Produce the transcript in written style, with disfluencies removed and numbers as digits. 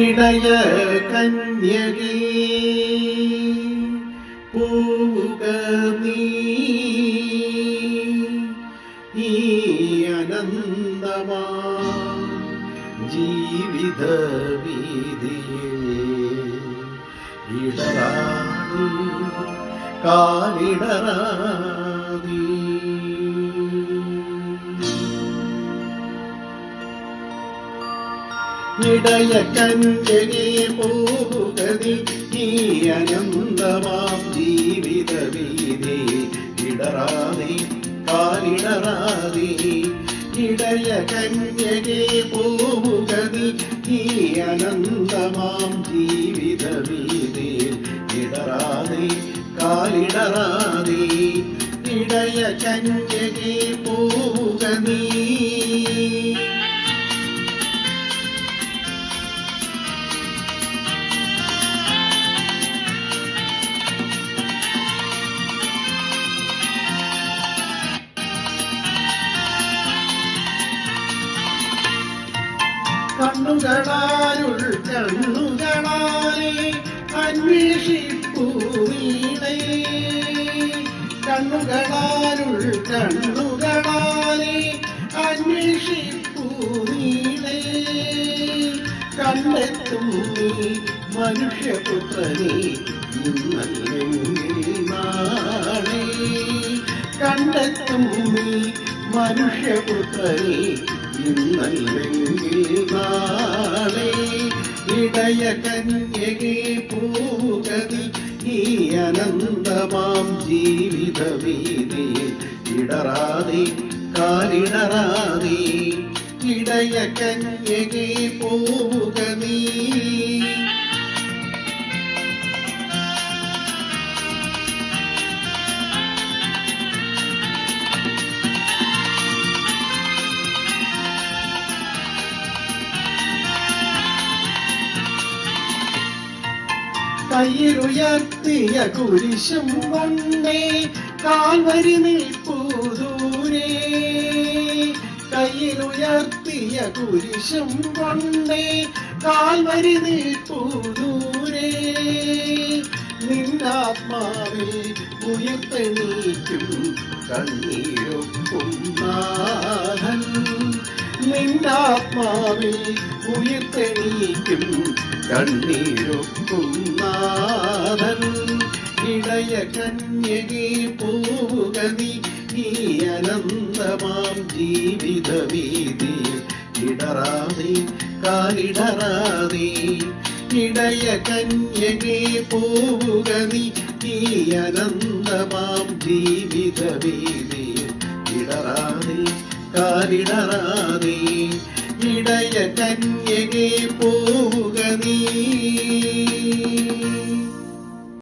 ഇടയ കന്യകേ പോവുക നീ ഈ അനന്തമാ ജീവിത വീതിയിൽ ഇടറാതി കാലിടറാതി. ഇടയ കന്യകേ പോവുക നീ ഈ അനന്തമാം ജീവിത വീതി ഇടറാതി കാലിടറാതി. ഇടയ കന്യകേ പോവുക നീ ഈ അനന്തമാം ജീവിത വീതി ഇടറാതി കാലിടറാതി. ഇടയ കന്യകേ പോവുക നീ. കണ്ണുകളാലുൾ കണ്ണുകളാലെ അന്വേഷിപ്പൂ വീണേ. കണ്ണുകളാലുൾ കണ്ണുകളാലെ അന്വേഷിപ്പൂ വീണേ. കണ്ടെത്തും നീ മനുഷ്യപുത്രനെ ഇന്നല്ലെങ്കിൽ നാളെ. കണ്ടെത്തും നീ മനുഷ്യപുത്രനെ ഇന്നല്ലെങ്കിൽ നാളെ. ഇടയ കന്യകേ പോവുക നീ ഈ അനന്തമാം ജീവിത വീതി ഇടറാതെ കാലിടറാതെ. ഇടയ കന്യകേ പോവുക നീ. കയ്യിലുയർത്തിയ കുരിശും വന്നേ കാൽവരി നിൽപ്പൂ ദൂരെ. കയ്യിലുയർത്തിയ കുരിശും വന്നേ കാൽവരി നിൽപ്പൂ ദൂരെ. നിന്നാത്മാവിൽ ഉയർത്തെണീക്കും കണ്ണീരൊപ്പും നാഥൻ. നിന്നാത്മാവിൽ ഉയർത്തെണീക്കും കണ്ണീരൊപ്പും നാഥൻ. ഇടയ കന്യകേ പോവുക നീ ഈ അനന്തമാം ജീവിത വീതി ഇടറാതെ കാലിടറാതെ. ഇടയ കന്യകേ പോവുക നീ ഈ അനന്തമാം ജീവിത വീതി ഇടറാതെ കാലിടറാതെ. ഇടയ കന്യകേ പോ